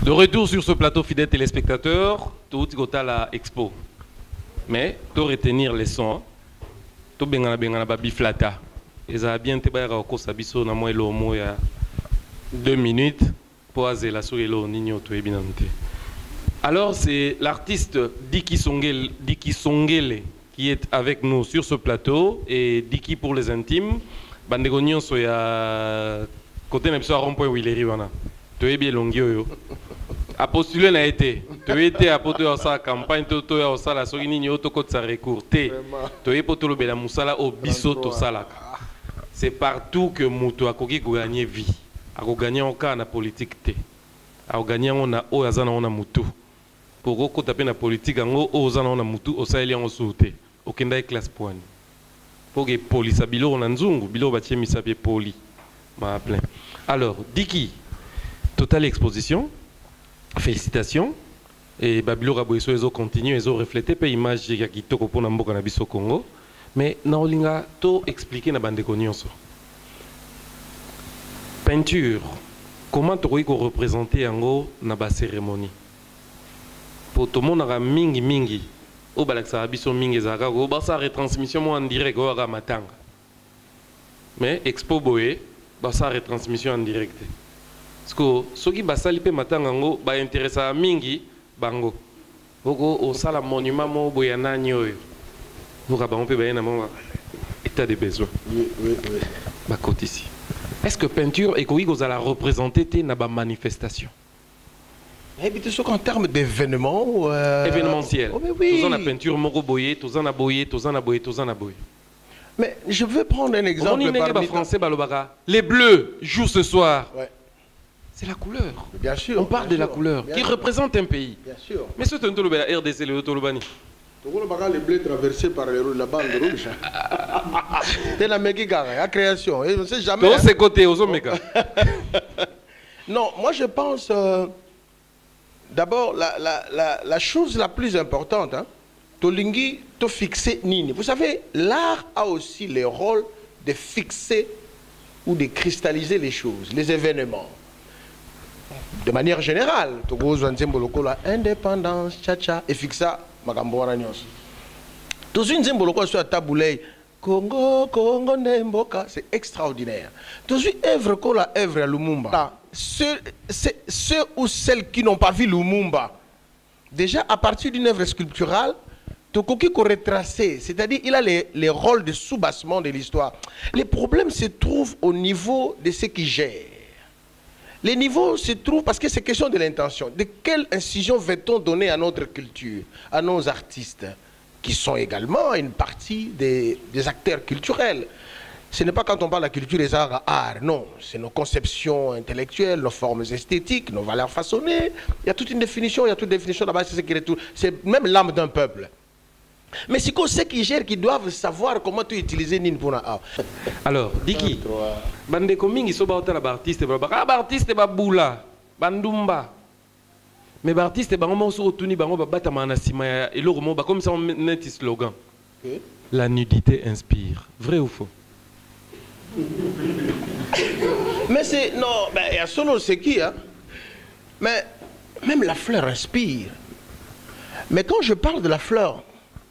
De retour sur ce plateau, fidèles téléspectateurs, tout la expo. Mais, tout retenir les sons, tout bengana biflata. Et ça a bien été au sabiso na moi lo mo ya 2 minutes pour la souris lo nino to ebinante. Alors c'est l'artiste Diki Songele qui est avec nous sur ce plateau et Diki pour les intimes. Bandegonion so ya côté na biso rond-point où il est wana. To ebi longio a postulé n'a été. Tu étais à porter sa campagne, tu as sa la sorini ni auto côté sa recours. Tu es pour tout le bela musala au biso to sala. C'est partout que Moutou a gagné vie. A gagné en cas na politique te. A gagné on a o azana on a Moutou. Pour ko taper na politique ngo o azana on a Moutou o saeli on sauté. O kenda classe point. Pour que police a bilo on nzungu, bilo batie misabie poli. Ma plein. Alors, Diki, totale exposition. Félicitations. Et Babilo Raboiso ils ont continué, ils ont reflété peu image qui kitoko pour Namboka na biso Congo. Mais naolinga to expliquer na bande nyonso. Peinture. Comment tu peux représenter en na ba cérémonie? Pour tout le monde a mingi au balaksa biso mingi zaka go ba sa retransmission en direct go ga matanga. Mais expo boé ba sa retransmission en direct. Parce que ceux qui basali pe matanga ngo ba intéressa mingi bango. Boko au sala monument mo boyana nyoyo. Vous on peut bien avoir état de besoin. Oui. Ma côte ici. Est-ce que peinture et vous allez représenter dans la manifestation? En termes d'événements. Événementiel. Oh, oui. Tous en a peinture, moro boyé, tous en a boyé. Mais je veux prendre un exemple. Français, les bleus jouent ce soir. Ouais. C'est la couleur. Bien sûr. On parle de la couleur qui représente un pays. Bien sûr. Mais ce temps la RDC, le Tolobani. Les bleus traversés par la bande rouge. C'est la méga création. On ne sait jamais. Tous ces côtés, aux hommes. Non, moi je pense. D'abord, la chose la plus importante, Tolingi, to fixer Nini. Vous savez, l'art a aussi le rôle de fixer ou de cristalliser les choses, les événements. De manière générale, Togo Zwanzemboloko, la indépendance, tcha et fixa, Magamboana Nyos. Tous une Zemboloko sur la taboulée, Congo Nemboka, c'est extraordinaire. Tous une œuvre comme la œuvre à Lumumba. Ceux ou celles qui n'ont pas vu Lumumba, déjà à partir d'une œuvre sculpturale, Tokoki ko retracé, c'est-à-dire il a les rôles de soubassement de l'histoire. Les problèmes se trouvent au niveau de ceux qui gèrent. Les niveaux se trouvent parce que c'est question de l'intention. De quelle incision va-t-on donner à notre culture, à nos artistes, qui sont également une partie des acteurs culturels? Ce n'est pas quand on parle de la culture des arts, non. C'est nos conceptions intellectuelles, nos formes esthétiques, nos valeurs façonnées. Il y a toute une définition, là-bas, c'est même l'âme d'un peuple. Mais c'est que ceux qui gèrent, qui doivent savoir comment tu utiliser Nin pour art. Alors, Diki, bande combien ils sont artistes, artiste boula, bandumba. Mais artiste bango so tuni bango bata manasima et le comme ça on met un slogan. La nudité inspire. Vrai ou faux? Mais c'est non, il y a solo c'est qui Mais même la fleur inspire. Mais quand je parle de la fleur,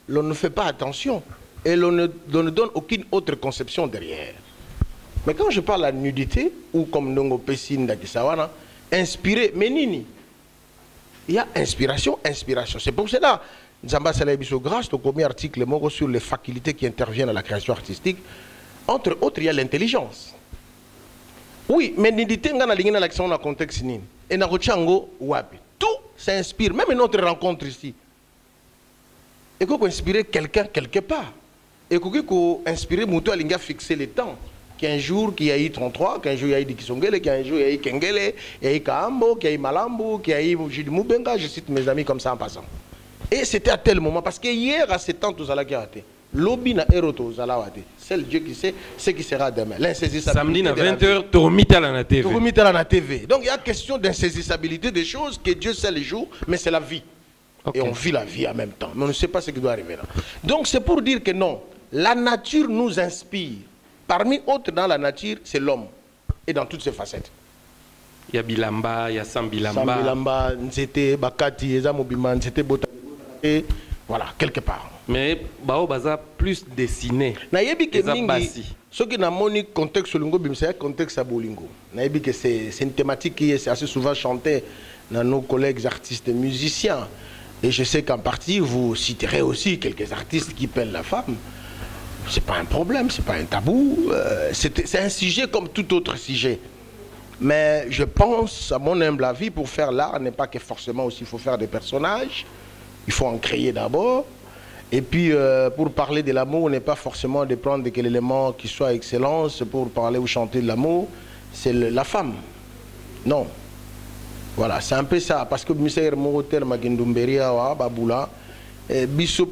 l'on ne fait pas attention et l'on ne donne aucune autre conception derrière. Mais quand je parle de la nudité, ou comme Nongo Pessine d'Akisawana, inspiré, mais nini, il y a inspiration. C'est pour cela, Nzamba Salabiso grâce au premier article sur les facultés qui interviennent à la création artistique, entre autres, il y a l'intelligence. Oui, mais nudité, on a l'action dans le contexte nini. Et na wapi. Tout s'inspire, même notre rencontre ici. Et qu'on inspirer quelqu'un quelque part. Et qu'on inspirer Moutou Alinga fixer le temps. Qu'un jour, qu'il y a eu 33, qu'un jour, il y a eu Dikisongele, qu'un jour, il y a eu Kengele, il y a eu Kaambo, qu'il y a eu Malambo, qu'il y a eu Jules Moubenga, je cite mes amis comme ça en passant. Et c'était à tel moment, parce que hier, à 7 ans, tout ça l'a gâté. Lobby na eroto zalawate. C'est le Dieu qui sait ce qui sera demain. L'insaisissabilité. Samedi à 20h, Toromita la TV. Toromita la TV. Donc il y a question d'insaisissabilité des choses que Dieu sait les jours, mais c'est la vie. Okay. Et on vit la vie en même temps. Mais on ne sait pas ce qui doit arriver là. Donc c'est pour dire que non, la nature nous inspire. Parmi autres dans la nature, c'est l'homme. Et dans toutes ses facettes. Il y a bilamba, il y a sambilamba. Sambilamba, nzete, bakati, eza mobima, nzete bota, voilà, quelque part. Mais bao baza plus dessiné. Nayebi ke mingi, ce qui n'a moni contexte lingo bimsa contexte à bolingo. Nayebi que c'est une thématique qui est assez souvent chantée dans nos collègues artistes et musiciens. Et je sais qu'en partie vous citerez aussi quelques artistes qui pèlent la femme. C'est pas un problème, c'est pas un tabou. C'est un sujet comme tout autre sujet. Mais je pense, à mon humble avis, pour faire l'art, n'est pas que forcément aussi il faut faire des personnages. Il faut en créer d'abord. Et puis, pour parler de l'amour, n'est pas forcément de prendre quel élément qui soit excellent. Pour parler ou chanter de l'amour, c'est la femme. Non. Voilà, c'est un peu ça. Parce que Monsieur Morotel Magindumberia, Baboula, Bishop,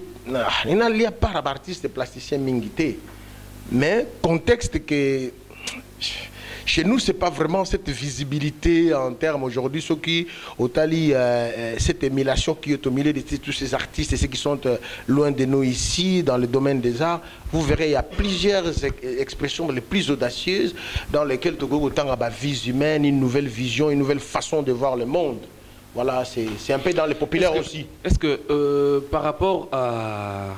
il n'y a pas d'artiste plasticien mingité. Mais contexte que chez nous, ce n'est pas vraiment cette visibilité en termes aujourd'hui, ceux qui ont cette émulation qui est au milieu de tous ces artistes et ceux qui sont loin de nous ici, dans le domaine des arts. Vous verrez, il y a plusieurs expressions les plus audacieuses dans lesquelles Togo autant à vie humaine, une nouvelle vision, une nouvelle façon de voir le monde. Voilà, c'est un peu dans les populaires aussi. Est-ce que par rapport à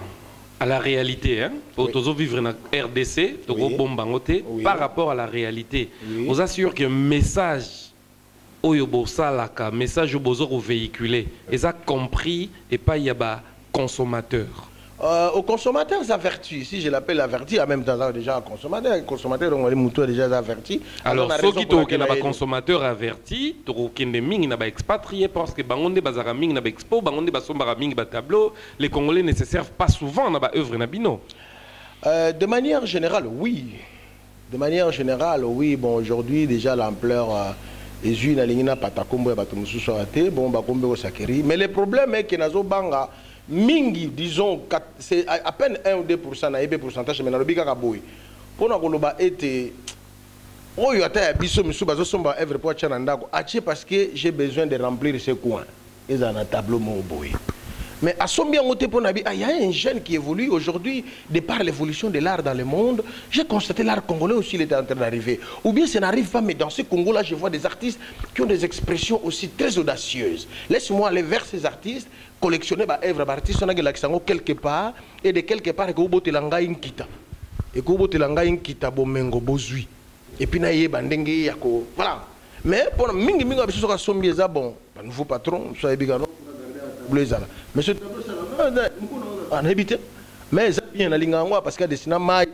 la réalité, hein, pour oui. Vivre en RDC, oui. Par rapport à la réalité, oui. Vous assure que le message le message au véhiculé, ils ont compris et pas y a consommateur. Aux consommateurs avertis, si je l'appelle averti, en même temps déjà consommateur, donc les moutons déjà avertis. Alors ceux qui sont des consommateurs avertis, qui sont expatriés parce que bangonde bazara ming na expo, bangonde basombara ming ba tableau, les Congolais ne se servent pas souvent dans ba œuvre na bino. De manière générale, oui. De manière générale, oui. Bon, aujourd'hui déjà l'ampleur est une alingina patakombo ya batumusu soate, bon bakombe au sakeri, mais le problème est que nazo banga mingi, disons, c'est à peine 1 ou 2% na ebe pourcentage mais na lobika kaboy. Pona koloba ete oyo ata biso misu bazo somba œuvre pour tchana ndako, atie parce que j'ai besoin de remplir ce coin. Ils ont un tableau mo boy. Mais à son bien côté, il y a un jeune qui évolue aujourd'hui, de par l'évolution de l'art dans le monde. J'ai constaté l'art congolais aussi, il était en train d'arriver. Ou bien ça n'arrive pas, mais dans ce Congo-là, je vois des artistes qui ont des expressions aussi très audacieuses. Laisse-moi aller vers ces artistes, collectionner ma œuvre d'artiste, on a quelque part, et de quelque part, et que vous telanga inkita. Et que vous telanga inkita bomengo bozui. Et puis, naïe bandenge yako. Voilà. Mais pour mingi mingi, je suis sombi ça bon. Nouveau patron, soyez bigano. Mais ce tableau, on habite. Mais c'est bien, parce qu'il y a des cinémas,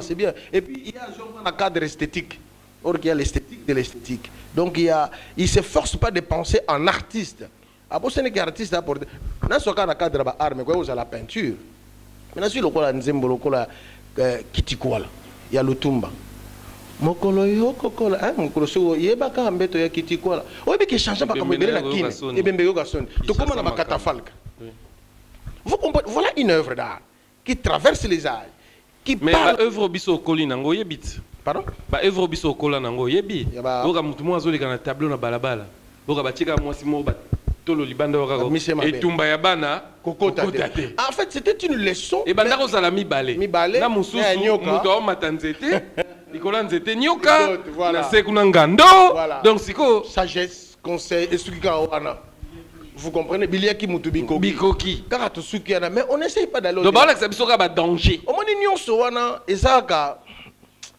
c'est bien. Et puis, il y a un cadre esthétique. Or, il y a l'esthétique de l'esthétique. Donc, il ne s'efforce pas de penser en artiste. Après, ce n'est qu'un artiste à porter. Dans ce cas, il y a un cadre d'art, mais il y a la peinture. Mais il y a Kitikoala, il y a le Tumba. Mokolo yo kokola mokolo so yebaka ambeto ya kitikola oyebi ke change pas comme la kine et bembego gasson to comment na makatafalka. Vous comprenez, voilà une œuvre d'art qui traverse les âges qui mais parle. Mais œuvre biso koli nango yebit pardon ba œuvre biso kola nango yebi oka mutu mo azoleka na tableau na balabala oka batika mwasi mo ba tolo libanda oka et tumba ya bana kokota te. En fait c'était une leçon et banda ko sala mi balé na mususu mutu o matanzete Nicolas était nyoka, donc siko sagesse, conseil, et vous comprenez, Bilia qui moutou biko bikoki. Mais on n'essaye pas d'aller. Donc voilà que ça be danger. Au moins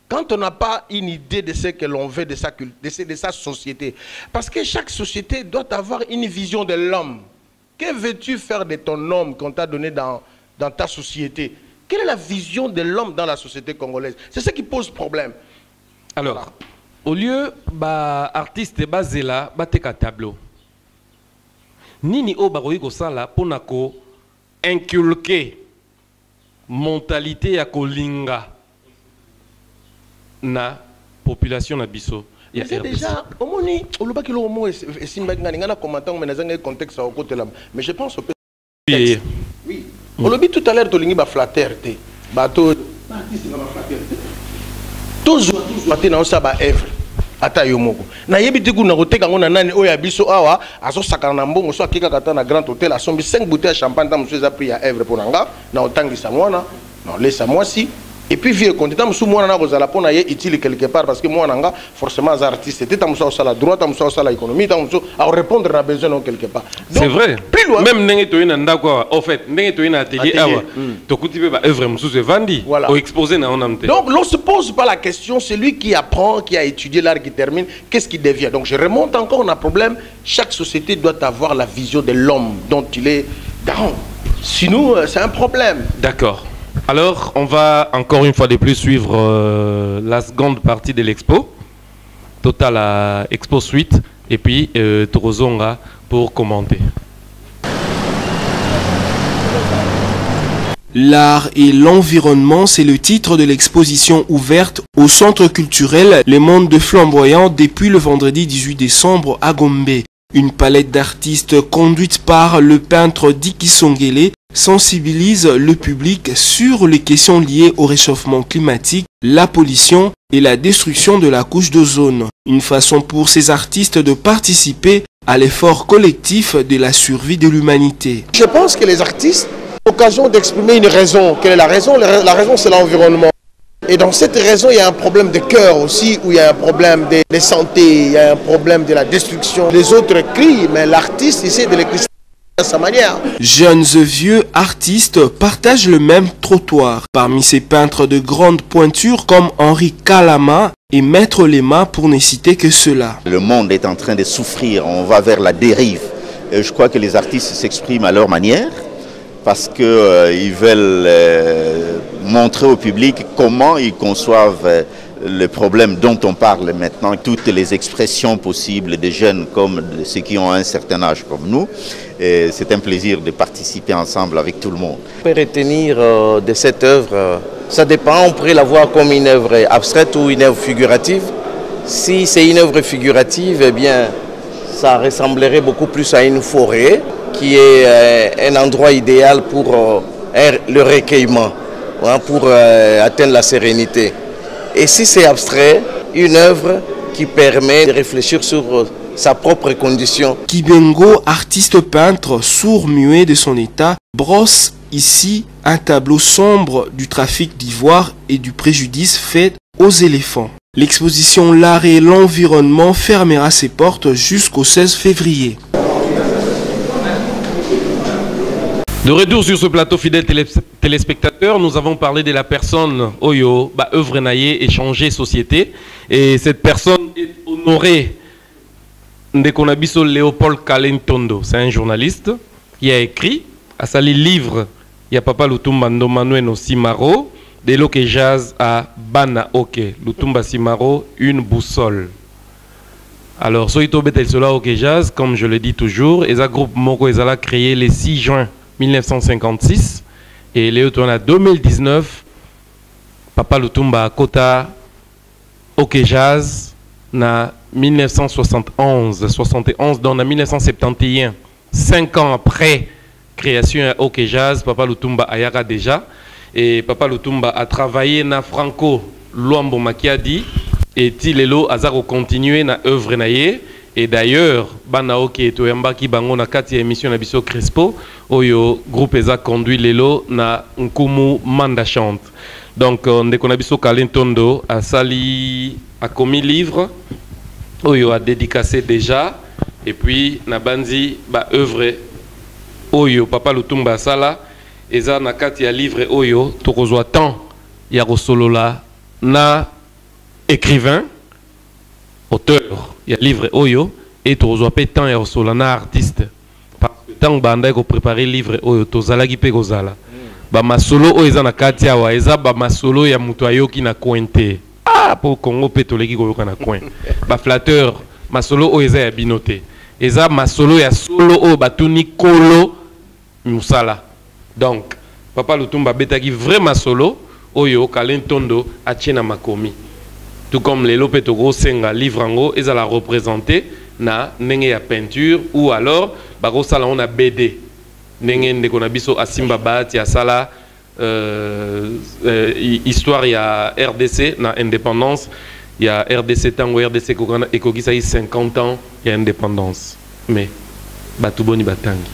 quand on n'a pas une idée de ce que l'on veut de sa société, parce que chaque société doit avoir une vision de l'homme. Que veux-tu faire de ton homme qu'on t'a donné dans ta société? Quelle est la vision de l'homme dans la société congolaise? C'est ce qui pose problème. Alors, voilà. Au lieu artiste basé là, bateka tableau. Nini o baroyi ko sala ponako inculquer mentalité ya kolinga na population na biso. C'est déjà au moni au loba ki lo mo esimba ngana commentant mais nazanga contexte au côté là. Mais je pense au oui. Oui. On l'a dit tout à l'heure, tu as flatteur. Bateau. Toujours, tu as ça œuvre. Ata yomoko. Na yebiti kuna koteka ngona nani oya biso awa aso sakana mbongo so akika kata na grand hôtel asombi 5 bouteilles de champagne dans monsieur a pris à œuvre pour nanga na otangisa mwana na laisse moi si Et puis, vieux content, si moi, je suis utile quelque part, parce que moi, forcément, les artistes, c'était à la droite, à l'économie, à répondre à besoin quelque part. C'est vrai. Plus loin. Même en fait, atelier, voilà. Donc, l'on ne se pose pas la question, celui qui apprend, qui a étudié l'art, qui termine, qu'est-ce qu'il devient? Donc, je remonte encore, on a un problème. Chaque société doit avoir la vision de l'homme dont il est garant. Sinon, c'est un problème. D'accord. Alors, on va encore une fois de plus suivre la seconde partie de l'expo, Total Expo Suite, et puis Torozonga pour commenter. L'art et l'environnement, c'est le titre de l'exposition ouverte au centre culturel Les Mondes de Flamboyant depuis le vendredi 18 décembre à Gombe. Une palette d'artistes conduite par le peintre Diki Songele sensibilise le public sur les questions liées au réchauffement climatique, la pollution et la destruction de la couche d'ozone. Une façon pour ces artistes de participer à l'effort collectif de la survie de l'humanité. Je pense que les artistes ont l'occasion d'exprimer une raison. Quelle est la raison? La raison, c'est l'environnement. Et dans cette raison, il y a un problème de cœur aussi, où il y a un problème de santé, il y a un problème de la destruction. Les autres crient, mais l'artiste essaie de les crier à sa manière. Jeunes et vieux artistes partagent le même trottoir. Parmi ces peintres de grande pointure comme Henri Kalama et Maître Lema, pour ne citer que cela. Le monde est en train de souffrir, on va vers la dérive. Et je crois que les artistes s'expriment à leur manière parce qu'ils veulent montrer au public comment ils conçoivent le problème dont on parle maintenant, toutes les expressions possibles des jeunes comme de ceux qui ont un certain âge comme nous. C'est un plaisir de participer ensemble avec tout le monde. On peut retenir de cette œuvre, ça dépend, on pourrait la voir comme une œuvre abstraite ou une œuvre figurative. Si c'est une œuvre figurative, eh bien, ça ressemblerait beaucoup plus à une forêt qui est un endroit idéal pour le recueillement, pour atteindre la sérénité. Et si c'est abstrait, une œuvre qui permet de réfléchir sur sa propre condition. Kibengo, artiste peintre sourd-muet de son état, brosse ici un tableau sombre du trafic d'ivoire et du préjudice fait aux éléphants. L'exposition L'art et l'environnement fermera ses portes jusqu'au 16 février. De retour sur ce plateau, fidèles téléspectateurs, nous avons parlé de la personne Oyo, œuvre naïe et changer société. Et cette personne est honorée. Ndekonabiso Léopold Kalentondo, c'est un journaliste qui a écrit à sa livre, il y a Papa Lutumba Ndomanoue no Simaro, de l'Oke Jazz à Bana Oke, Lutumba Simaro, une boussole. Alors, Soito Betel Sola Oke Jazz, comme je le dis toujours, et un groupe Moko Ezala créé le 6 juin 1956 et Léo Tourna 2019, Papa Lutumba Kota Oke Jazz na 1971, donc en 1971, 5 ans après création à Oke Jazz, Papa Lutumba Ayara déjà, et Papa Lutumba a travaillé na Franco Luambo Makiadi et Tilelo Azaro continué na œuvre naïe. Et d'ailleurs, Banaoke et Toyamba qui bango na kati émission na biso Crespo, Oyo groupe Eza conduit lelo na Nkumu Manda chante. Donc ndeko na biso Kalentondo a sali a commis livre, Oyo a dédicacé déjà et puis na banzi ba œuvre Oyo Papa Lutumba sala Eza na kati ya livre Oyo tokozwa temps ya rosolola na écrivain auteur, il y a livre Oyo et tu reçois pas tant et solana artiste parce que tant banda ko préparer livre Oyo to zalaki pe kozala ba masolo o eza na katia wa eza ba masolo ya mutu ayoki na cointé pour Congo pe toleki ko na coin ba flatteur masolo o eza ya binoté eza masolo ya solo o batuni kolo musala. Donc Papa Lutumba betaki vraiment solo Oyo Kalentondo a tiena makomi. Tout comme les Lopetogo Senga livre en ils la représenter na nenge ya peinture ou alors bako sala on a BD nenge ndeko na biso asimba bati ya sala histoire ya RDC na indépendance ya RDC tango RDC kokana ekogisa 50 ans ya indépendance mais batuboni batangi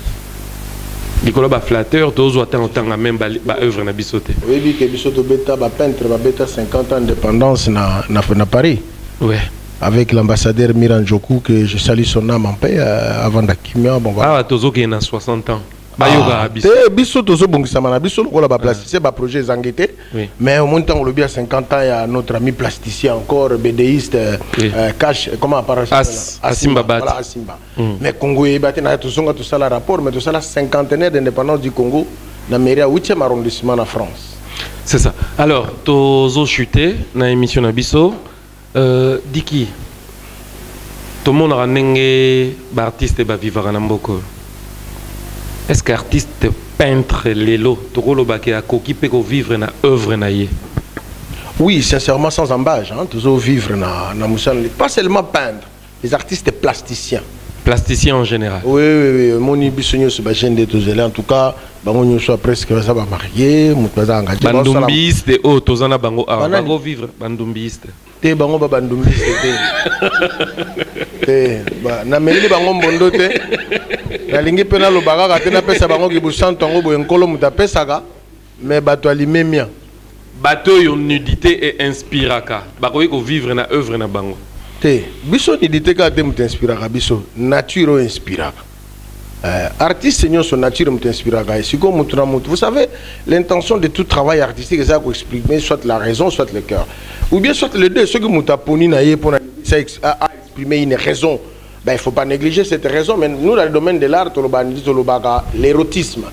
Nicolas ba flatteur tozo attend même ba œuvre na bisote. Oui bi ke bisoto beta ba peintre ba beta 50 ans d'indépendance na Paris. Ouais. Avec l'ambassadeur Miran Joku que je salue son âme en paix avant d'Akimia bon voilà. Ah tozo qui na 60 ans. Ba yoga biso. Biso tozo bongisa mana biso ko la ba plasticien ba projet zangete. Mais au moins temps on le bien 50 ans il y a notre ami plasticien encore bédéiste cash comment apparaît Asimba. Voilà Asimba. Mais Congo est battu na tozonga tout ça la rapport mais tout ça la cinquantenaire d'indépendance du Congo na mairie 8e arrondissement en France. C'est ça. Alors tozo chuté na émission na biso Diki. Tout le monde a un artiste et vivre en Mboko. Est-ce qu'artiste peintre l'élo, tout le baké a qui peut vivre na œuvre na yé? Oui, sincèrement sans embâche, hein, toujours vivre na Moussane. Pas seulement peindre, les artistes plasticiens. Plasticiens en général. Oui. Mon ibisonyo se bagène de tous en tout cas, bango soit presque ça va marier, mutbaza engagé. Bandumbiste oh tozana bango ah bango vivre bandumbiste. Te bango ba bandumbiste te. Na meli bango mbondo te. Na lingi pena lo baga te na pesa bango ki busanto ngo bo enkolo mutapesaka mais bato alimemia. Bato yo nudité et inspiraka. Bakoyi ko vivre na œuvre na bango. Te biso nudité ka te mutinspiraka biso nature inspiraka. Artiste seigneur son nature m'inspirera et si comme vous savez l'intention de tout travail artistique c'est ça qu'on explique soit la raison soit le cœur ou bien soit les deux ceux qui m'ont taponi naïe pour exprimer une raison ben il faut pas négliger cette raison mais nous dans le domaine de l'art l'érotisme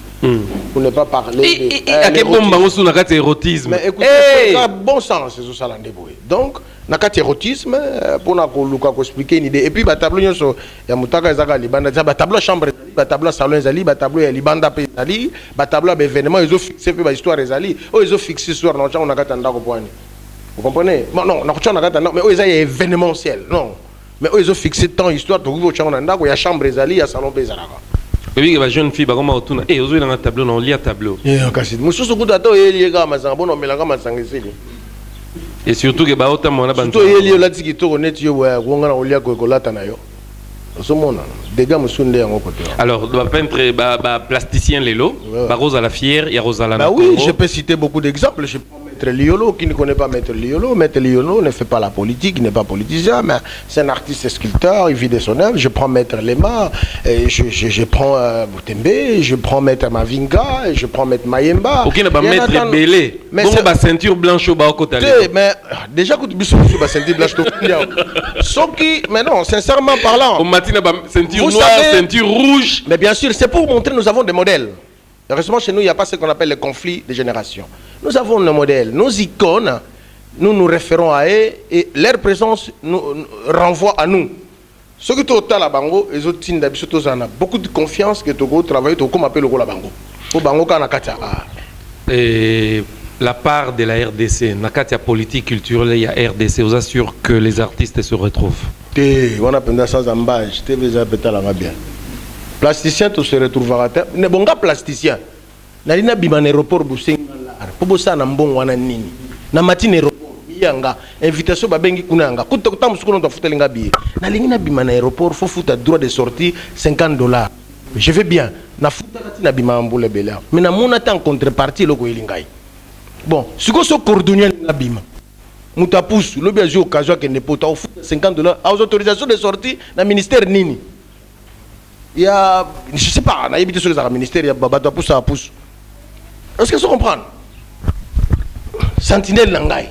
pour ne pas parler à quel moment on sous la érotisme mais écoutez bon sens c'est ça l'endébrouille donc nakati érotisme pour na ko expliquer une idée et puis ba tableau nyoso ya mutaka ezaka libanda ba tableau chambre ba tableau salon ezali ba tableau ya libanda pe ezali ba tableau ba événement ils ont fixé pe ba histoire ezali oh ils ont fixé histoire non on nakata ndako poani vous comprenez non nakata nakata mais oh ezali événementiel non mais oh ils ont fixé tant histoire to ko changa ndako ya chambre ezali ya salon pe ezalaka oui ba jeune fille ba koma otuna eh ozo na tableau non lia tableau eh kasi mususu kuta to yeli ga mazanga bono melanga mazanga eseli. Et surtout que baota mona bantu to yeli la tiki to net yo wa ngana olia ko kolata na yo so mona dega musunde yango kote. Alors ba peintre ba plasticien lelo ba Rose à la Fière il y a Rosala na Congo. Oui, je peux citer beaucoup d'exemples. Je prends Maître Liolo qui ne connaît pas Maître Liolo. Maître Liolo ne fait pas la politique, il n'est pas politicien mais c'est un artiste sculpteur, il vit de son œuvre. Je prends Maître Lema, je prends Boutembe, je prends Maître Mavinga, je prends Maître Mayemba. OK, na ba Maître Belé. Bon ba ceinture blanche ba côté. Mais déjà que tu biso ba ceinture blanche to. Sauf qui mais non, sincèrement parlant. Au matin ba ceinture noire, ceinture rouge. Mais bien sûr, c'est pour montrer nous avons des modèles. Heureusement, chez nous, il n'y a pas ce qu'on appelle les conflits de génération. Nous avons nos modèles, nos icônes, nous nous référons à eux et leur présence nous renvoie à nous. Ce que tu as là, Bango, les autres ont beaucoup de confiance que tu as travaillé, comme appelle le Bango. Pour Bango, et la part de la RDC, Nakatia politique culturelle, il y a RDC, vous assure que les artistes se retrouvent. On a pendant sans embâche, tu es bien. Plasticien, tu se retrouveras. Ne bon gars plasticien. Nalina biman aéroport busing pour bossa na mbon wana nini. Na matine aéroport yanga invitation babengi kunanga. Kuta kuta musuko ndo futelinga biye. Nalingi na biman aéroport faut foutre droit de sortie $50. Je vais bien. Na futa na biman mbule bela. Mais na mona en contrepartie loko elingai. Bon, siko so cordonnier na bima. Mutapus, le bien jouer occasion que ne pota $50 aux autorisations de sortie na ministère nini. Il y a, je sais pas, on a évité sur les ministères, il y a Babata pousse à pousse. Est-ce que ça comprend? Sentinelle Nangai.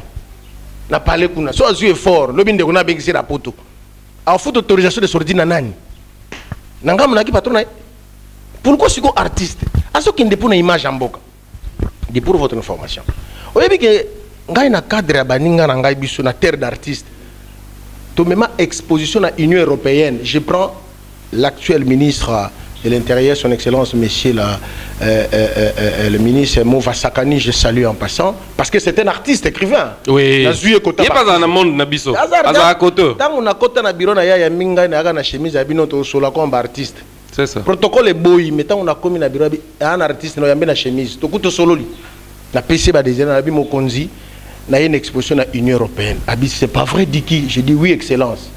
N'a parlé qu'on a, soit yeux fort, le bin de qu'on a bénéficié la poto. A faute d'autorisation de sortie nanani. Nanga mon aki patron. Pourquoi c'est qu'on artiste? À ce qui ne dépend une image en boca. De pour votre information. Vous voyez que ngai na cadre baninga nangai biso na terre d'artiste. To même exposition à l'Union européenne, je prends l'actuel ministre de l'Intérieur, son Excellence, monsieur le ministre Mouva Sakani, je salue en passant, parce que c'est un artiste écrivain. Oui. Il n'y a pas dans le monde, Nabiso. Tant on a côté na bureau na ya minga na chemise à binoto sola comme artiste. C'est ça. Protocole est beau, mais tant on a commis na bureau un artiste na yambe na chemise. To kuto solo li. Na PC ba des na bi mo konzi na une exposition à l'Union européenne. Abi c'est pas vrai Diki, je dis oui Excellence.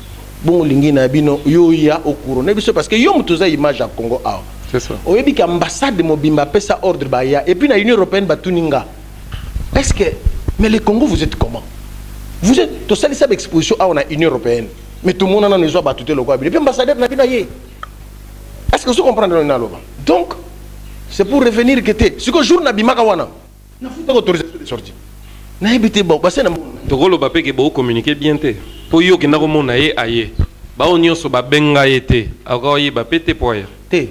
Bon lingi na bino yo ya au couronné parce que yo mutuza image à Congo a C'est ça. Oyebi ki ambassade de Mobimba pesa ordre baya et puis la Union européenne batuninga. Est-ce que mais le Congo vous êtes comment? Vous êtes tout ça les exposition à la Union européenne. Mais tout le monde en a besoin de battre le quoi. Et puis ambassadeur n'a pas est. Est-ce que vous comprenez le donc c'est pour revenir que tu ce que jour n'a bimaka wana. Na futa autorisation de sortie. Na ebité bon parce que na tokolo bapé ke bo communiquer bien té. Po yo ke na ko mona ye aye. Ba onyo so ba benga yete. Ako ye ba pété poya. Té.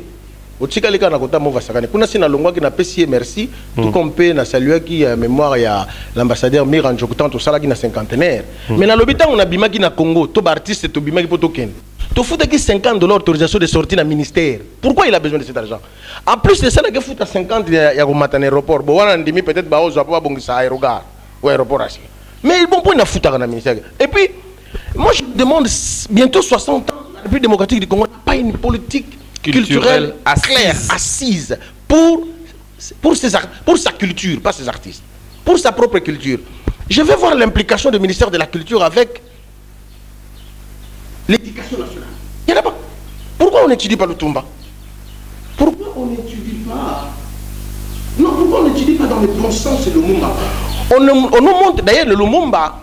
Otika leka na kota mova sakane. Kuna sina longwa ki na pesier merci. Tout comme pe na saluer qui mémoire ya l'ambassadeur Miran Jokutan to sala ki na cinquantenaire. Mais na lobita on a bimaki na Congo, to ba artiste to bimaki po token. To fout que $50 autorisation de sortie dans le ministère. Pourquoi il a besoin de cet argent? En plus de ça, il faut 50 il y a un aéroport. Bon, on a dit peut-être bah on pas bon ça aérogare ou aéroport assis. Mais il bon point na foutre dans le ministère. Et puis moi je demande bientôt 60 ans la République démocratique du Congo n'a pas une politique culturelle claire assise pour sa culture, pas ses artistes, pour sa propre culture. Je vais voir l'implication du ministère de la Culture avec l'éducation nationale. Il n'y en a pas. Pourquoi on n'étudie pas le Tumba? Pourquoi on n'étudie pas? Non, pourquoi on n'étudie pas dans le bon sens le Lumumba? On nous montre, d'ailleurs le Lumumba,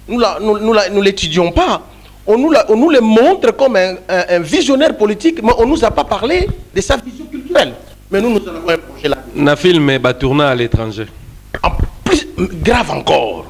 nous ne l'étudions pas. On nous le montre comme un visionnaire politique, mais on ne nous a pas parlé de sa vision culturelle. Mais nous avons un projet là. Na film est tourné à l'étranger. En plus, grave encore.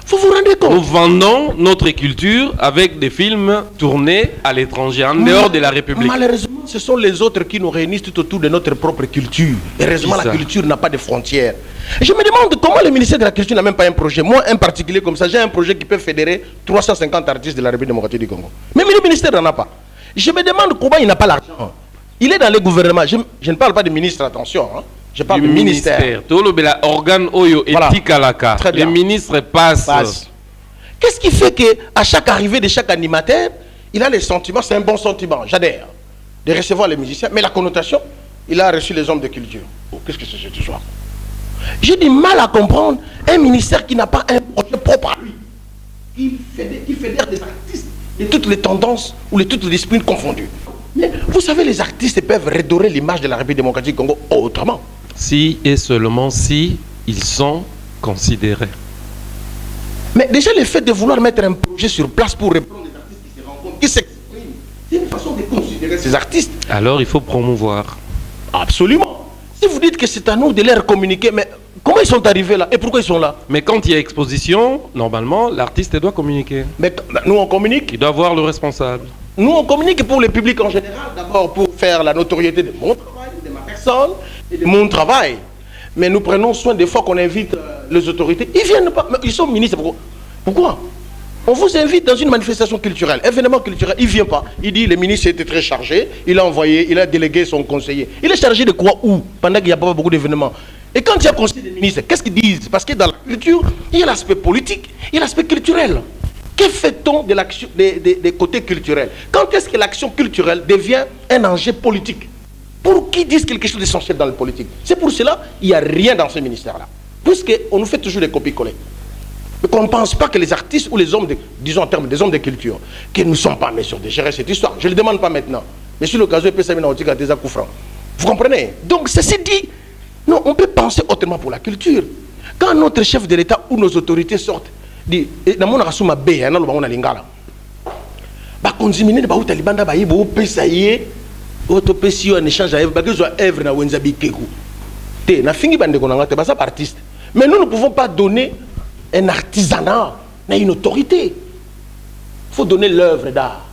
Vous vous rendez compte? Nous vendons notre culture avec des films tournés à l'étranger, en dehors de la République. Malheureusement, ce sont les autres qui nous réunissent tout autour de notre propre culture. Heureusement, la culture n'a pas de frontières. Je me demande comment le ministère de la Culture n'a même pas un projet. Moi, un particulier comme ça, j'ai un projet qui peut fédérer 350 artistes de la République démocratique du Congo. Même le ministère n'en a pas. Je me demande comment il n'a pas l'argent. Il est dans le gouvernement. Je ne parle pas de ministre, attention. Hein. Je parle du ministère. Tout l'organe oyo éthique à la carte. Les ministres passent. Qu'est-ce qui fait qu'à chaque arrivée de chaque animateur, il a les sentiments, c'est un bon sentiment, j'adhère, de recevoir les musiciens, mais la connotation, il a reçu les hommes de culture. Oh, qu'est-ce que c'est cette histoire? J'ai du mal à comprendre un ministère qui n'a pas un projet propre à lui, qui fédère des artistes de toutes les tendances ou de toutes les disciplines confondues. Mais vous savez, les artistes peuvent redorer l'image de la République démocratique du Congo autrement. Si et seulement si ils sont considérés. Mais déjà le fait de vouloir mettre un projet sur place pour répondre aux artistes qui se rencontrent, qui s'expriment, c'est une façon de considérer ces artistes. Alors il faut promouvoir. Absolument. Si vous dites que c'est à nous de leur communiquer, mais comment ils sont arrivés là et pourquoi ils sont là? Mais quand il y a exposition, normalement, l'artiste doit communiquer. Mais nous on communique. Il doit voir le responsable. Nous on communique pour le public en général, d'abord pour faire la notoriété de mon travail, de ma personne et de mon travail. Mais nous prenons soin des fois qu'on invite les autorités. Ils viennent pas, ils sont ministres. Pourquoi? On vous invite dans une manifestation culturelle, événement culturel, il ne vient pas. Il dit le ministre était très chargé, il a envoyé, il a délégué son conseiller. Il est chargé de quoi où? Pendant qu'il n'y a pas beaucoup d'événements. Et quand il y a conseil des ministres, qu'est-ce qu'ils disent? Parce que dans la culture, il y a l'aspect politique, il y a l'aspect culturel. Que fait-on de l'action des côtés culturels? Quand est-ce que l'action culturelle devient un enjeu politique? Pour qui disent quelque chose d'essentiel dans le politique? C'est pour cela qu'il n'y a rien dans ce ministère-là. Puisqu'on nous fait toujours des copies-coller. Mais qu'on ne pense pas que les artistes ou les hommes, disons en termes des hommes de culture, qu'ils ne sont pas en mesure de gérer cette histoire. Je ne le demande pas maintenant. Mais sur l'occasion, vous comprenez? Donc, ceci dit, non, on peut penser autrement pour la culture. Quand notre chef de l'État ou nos autorités sortent, dit, mais nous ne pouvons pas donner un artisanat, mais une autorité. Il faut donner l'œuvre d'art.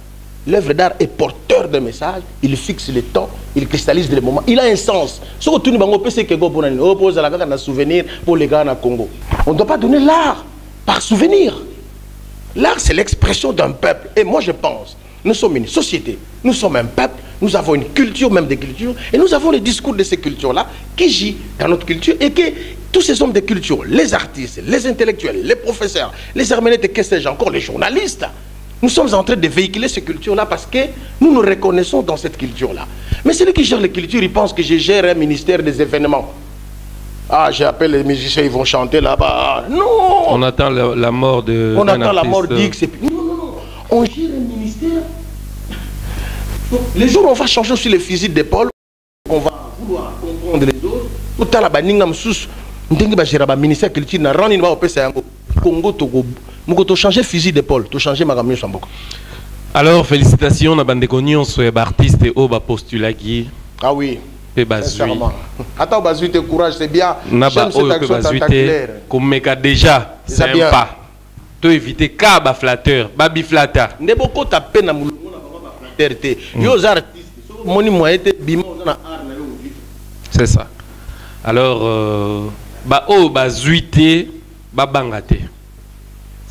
L'œuvre d'art est porteur d'un message, il fixe le temps, il cristallise les moments. Il a un sens. Ce que tu oppose à la souvenir pour les gars au Congo. On ne doit pas donner l'art par souvenir. L'art, c'est l'expression d'un peuple. Et moi, je pense, nous sommes une société, nous sommes un peuple, nous avons une culture, même des cultures, et nous avons les discours de ces cultures-là qui gît dans notre culture et que tous ces hommes de culture, les artistes, les intellectuels, les professeurs, les herméneutes, que sais-je encore, les journalistes, nous sommes en train de véhiculer ces cultures-là parce que nous nous reconnaissons dans cette culture-là. Mais celui qui gère les cultures, il pense que je gère un ministère des événements. Ah, j'appelle les musiciens, ils vont chanter là-bas. Non! On attend la mort de. On attend la mort d'X. Non, non, non. On gère un ministère. Les jours où on va changer aussi les fusils d'épaule, on va vouloir comprendre les autres. Tout à la baninga msous, ndenge ba gérer ba ministère culture na rani ba opesa yango. Congo Togo, moko to changer fusil d'épaule, to changer makamio samboko. Alors félicitations na bande konyo so ba artiste o ba postulaki. Ah oui. Pe bazui. Attends bazui te courage, c'est bien. Na ba o pe bazui te komeka déjà, c'est pas. To éviter ka ba flatteur, ba biflata. Ndeboko ta peine na mulungu na ba flatteur te. Yo artiste, so moni moyen te bima na art na yo. C'est ça. Alors ba o bazuité ba bangate.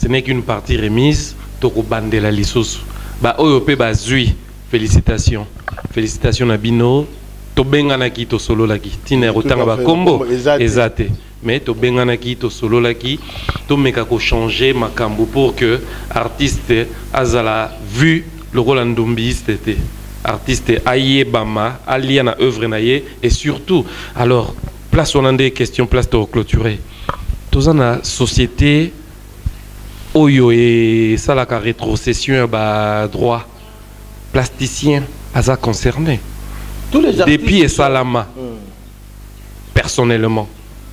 Ce n'est qu'une partie remise toko bandela lisoso. Ba o pe bazui. Félicitations. Félicitations na bino. To bengana ki to solo laki. Tina rotanga ba combo ezate. Mais to bengana ki to solo laki. To meka ko changer makambo pour que artiste azala vu le rôle ndombiste était. Artiste aye bama alia na œuvre naye et surtout alors place on a des questions place de clôturer. Tous en a société oyo et ça la rétrocession ba droit plasticien asa concerné. Tous les artistes depuis et salama personnellement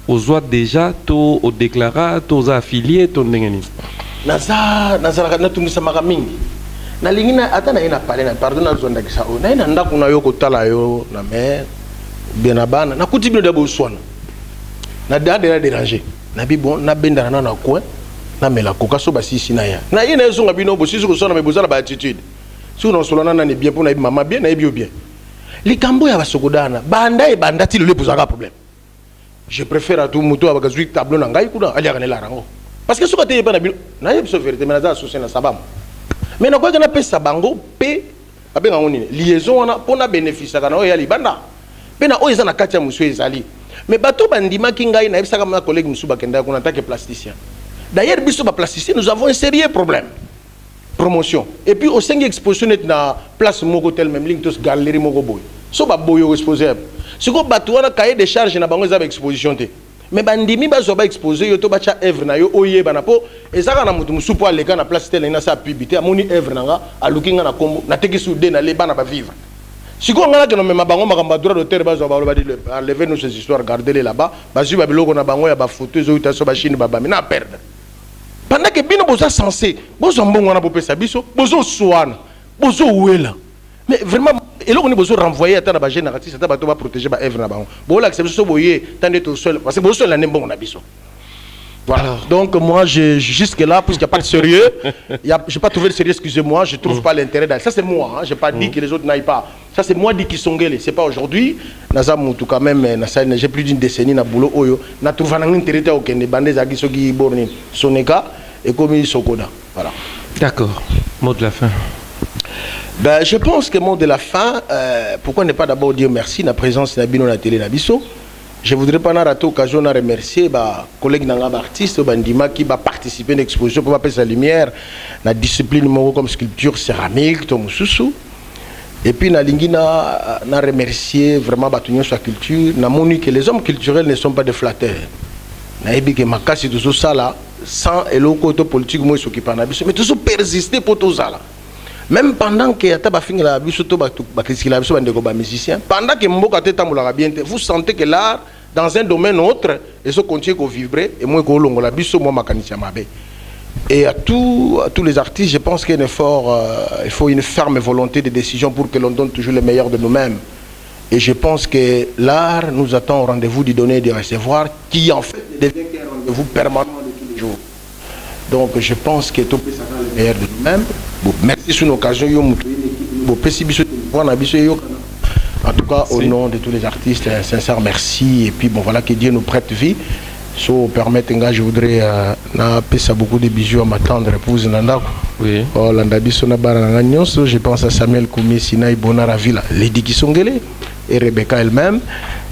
aux oies déjà to au déclarat aux affiliés ton ndengeni naza na tungisa makamingi na lingina ata na ina pale na pardon na zonda kisa o na ina ndako na yo kotala yo na mer bien na bana na kuti bino de boswana na déranger na bi bon na benda na coin na mela koka so basisi na ya na ina ezonga bino bosisi ko sona me bozala ba attitude si on solana na ne bien pour na maman bien na bien likambo ya basokodana banda e banda ti le posaka problème. Je préfère à tout muto abakazui tableau na ngai kuna ali akane la rango parce que soka te ba na bino na yebso vérité mais na za associé na sabam mais na kwa kana pesa bango pe abenga ngoni liaison wana pona bénéfice kana o ya libanda pe na o eza na kati ya musu ezali mais bato bandima ki ngai na yebsaka ma collègue musu bakenda kuna tant que plasticien. D'ailleurs biso ba plasticien nous avons un sérieux problème. Promotion et puis au 5 exposition net na place moko tel même ligne tos galerie moko boy so ba boyo exposer siko bato wana cahier de charge na bango za ba exposition te mais bandimi bazo ba exposer yo to ba cha œuvre na yo oyeba na po ezaka na mutu musupo aleka na place tel na sa publicité amoni œuvre nanga alukinga na kombo na teki soudé na le bana ba vivre siko ngana ke no mema bango makamba droit d'auteur bazo ba ba dire enlever nos ces histoires garder les là-bas bazu ba biloko na bango ya ba photo zo utaso ba chine baba mina perdre. Pendant que bino boza censé bozo mbongo na bopesa biso bozo soana bozo wela mais vraiment et là on est bozo renvoyer à ta ba jeune artiste ta ba to ba protéger ba œuvre na bango bo la accepter so boye tande to seul parce que bozo la mbongo na biso. Voilà. Donc moi jusque là puisqu'il n'y a pas de sérieux j'ai pas trouvé de sérieux, excusez-moi, je trouve pas l'intérêt d'aller. Ça c'est moi hein, j'ai pas dit que les autres n'aillent pas. Ça c'est moi dit qui sont gueulés, c'est pas aujourd'hui. Naza mutu quand même j'ai plus d'une décennie na boulot oyo na trouvé un intérêt au Kenya bandez à gisogi borni soneka et comme Sokoda. Voilà. D'accord. Mot de la fin. Ben, je pense que mot de la fin, pourquoi ne pas d'abord dire merci la présence de Nabino na télé Nabiso. Je voudrais pas rater l'occasion de remercier bah collègues nanga artistes bandima qui va participer à l'exposition pour passer sa lumière la discipline comme sculpture céramique tom susu. Et puis na lingina na remercier vraiment batunyo sa culture na moni que les hommes culturels ne sont pas des flatteurs. Na ebi que makasi tout ça là sans eloko to politique moi s'occupe na biso mais toujours persister pour tout ça là. Même pendant que ata ba finga la biso to ba critiquer la biso bande ko ba musicien pendant que mboka teta moulaka bien vous sentez que l'art dans un domaine autre et ça continue à vibrer et moi ko longo la biso moi makanicien mabe. Et à tous les artistes, je pense qu'il y a un effort, il faut une ferme volonté de décision pour que l'on donne toujours le meilleur de nous-mêmes. Et je pense que l'art nous attend au rendez-vous du donner et du recevoir, qui en fait devient un rendez-vous permanent de tous les jours. Donc je pense que tout le meilleur de nous-mêmes. Bon, merci sur l'occasion. En tout cas, au nom de tous les artistes, un sincère merci. Et puis bon, voilà, que Dieu nous prête vie. So permettre je voudrais na pesa beaucoup de bisous à ma tendre épouse Nanda. Oui. Oh landabiso na baranga nyonso, je pense à Samuel Koumi Sinaï Bonara Villa, Lady Kisongele et Rebecca elle-même,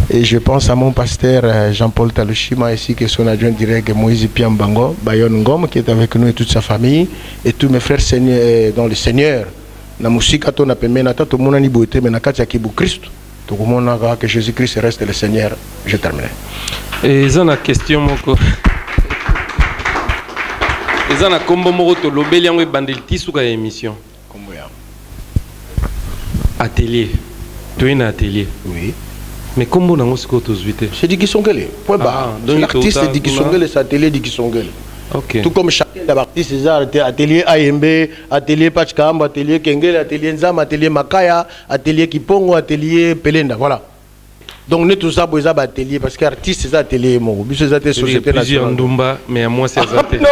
et je pense à mon pasteur Jean-Paul Talushima ainsi que son adjoint direct Moïse Piambango, Bayon Ngom qui est avec nous et toute sa famille et tous mes frères seigneurs dans le Seigneur. Na musika to na pemena ta to monani boité mais na katia kibu Christ. To komona que Jésus-Christ reste le Seigneur. Je termine. Et ils ont une question moko. Ils ont un combo moko to lobeli yango bandilti suka émission. Combo ya. Atelier. Tu es un atelier. Oui. Mais comment on a ce c'est Diki Songele. Point barre. L'artiste c'est Diki Songele, c'est atelier Diki Songele. Ok. Tout comme chacun des artistes, c'est atelier AMB, atelier Pachkamba, atelier Kengele, atelier Nzam, atelier Makaya, atelier Kipongo, atelier Pelenda. Voilà. Donc nous tout ça pour les ateliers parce que artiste c'est atelier mon but c'est atelier société nationale. Ndumba mais à moi c'est Azate. Non.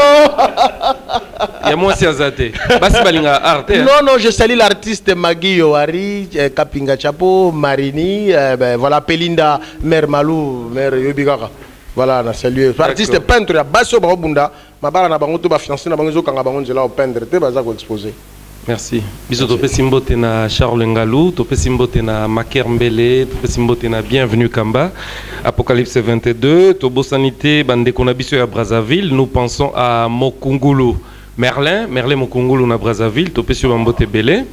Il y a moi c'est Azate. Basi balinga arte. Non je salue l'artiste Magui Yoari, Kapinga Chapo, Marini, voilà Pelinda, Mère Malou, Mère Yobigara. Voilà, on a salué. Artiste peintre, il y a Basso Barobunda, ma barre n'a pas financé, n'a pas au peindre, tu vas exposer. Merci. Bisous, topé simbote na Charles Ngalou, topé simbote na Maker Mbele, topé simbote na Bienvenue Kamba, Apocalypse 22, Tobo Sanité, Bande Konabiso à Brazzaville, nous pensons à Mokungulu, Merlin Mokungulu na Brazzaville, topé sur Bambote Belé.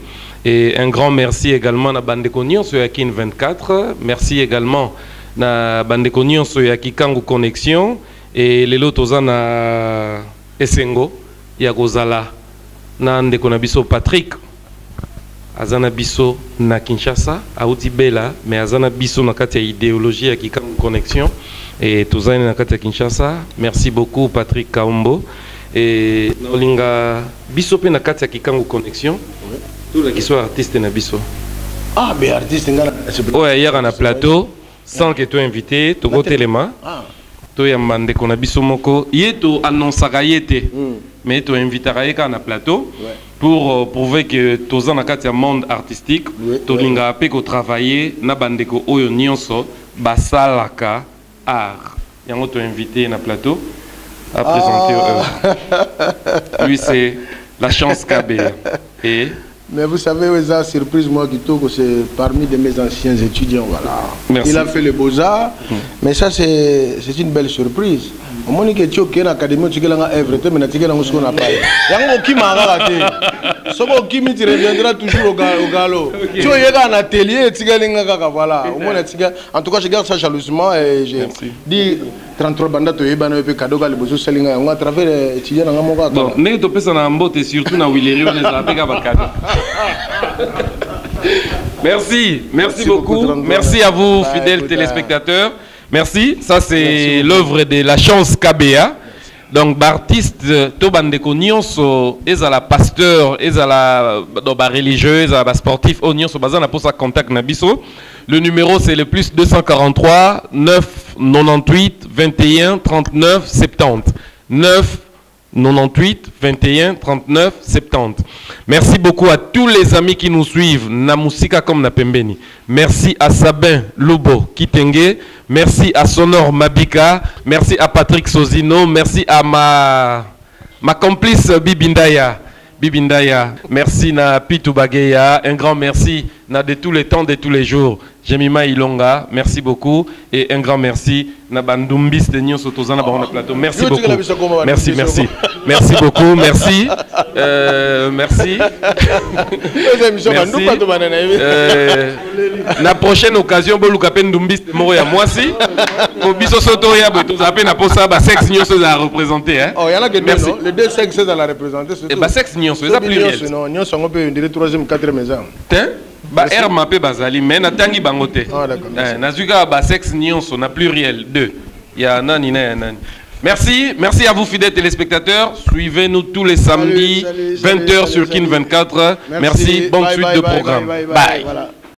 Et un grand merci également à Bande Konyon sur Yakin 24, merci également na Bande Konyon sur Yakikangu Connexion, et les lotos na Esengo, Yagozala. Na ndeko na biso Patrick azana biso na Kinshasa auti bela mais azana biso na kati ya idéologie ya Kikangu Connexion et tozani na kati ya Kinshasa. Merci beaucoup Patrick Kaombo et nolinga biso pe na kati ya Kikangu Connexion tout la qui soit artiste na biso. Ah mais artiste ngana ouais hier na plateau sans que tu invité to telema to ya mandeko na biso moko yeto annonçaka yete mais tu inviteras à plateau pour prouver que tu es dans le monde artistique, tu as travaillé na bandeko oyo nyonso basalaka art. Yango tu invité na plateau à présenter. Lui c'est la chance KB. Et mais vous savez, ça surprise moi qui trouve que c'est parmi de mes anciens étudiants, voilà. Merci. Il a fait les beaux-arts, mais ça c'est une belle surprise. Au moment où tu es en académie, tu es en œuvre, mais tu es en ce qu'on appelle. Il y a un qui m'a raté. Ce qui me reviendra toujours au galop. Tu es en atelier, tu es en voilà. En tout cas, je garde ça jalousement et je dis 33 bandes de Ebano et cadeau à l'époque Selinga. On a travers les étudiants dans mon gars. Bon, mais tu peux en mbote surtout dans Willery, on est là avec un cadeau. Merci beaucoup. Merci à vous, fidèles téléspectateurs. Merci. Ça, c'est l'œuvre de la chance KBA. Donc, l'artiste, Tobandeko Nyonso, ils à la pasteur, ils à la religieux, ils à la sportif, Nyonso, bazana pour sa contact Nabiso. Le numéro, c'est le plus 243 9 98 21 39 70. 9 98 21 39 70. Merci beaucoup à tous les amis qui nous suivent, na musika comme na pembeni. Merci à Sabin Lubo Kitenge, merci à Sonor Mabika, merci à Patrick Sozino, merci à ma complice Bibindaya. Merci na Pitou Bageya, un grand merci na de tous les temps, de tous les jours. Jemima Ilonga, merci beaucoup et un grand merci na Bandumbis de Nyon Sotozana Barona Plateau. Merci beaucoup. Merci beaucoup, merci. Merci. La prochaine occasion, vous avez Ndumbis de Moria Moisi. Pour Biso Sotoya, vous avez na posa ba sexe Nyon so à représenter. Oh, il y en a que deux, les deux sexes à la représenter. Et ba sexe Nyon so, c'est pluriel. Non, Nyon so on peut dire troisième, quatrième maison. Ba R mapé bazali mais na tangi bangote. Ah d'accord. Nazuka ba sexe nyonso na pluriel 2. Ya nani na nani. Merci à vous fidèles téléspectateurs. Suivez-nous tous les samedis 20h sur Kin 24. Merci, bonne suite de programme. Bye. Voilà.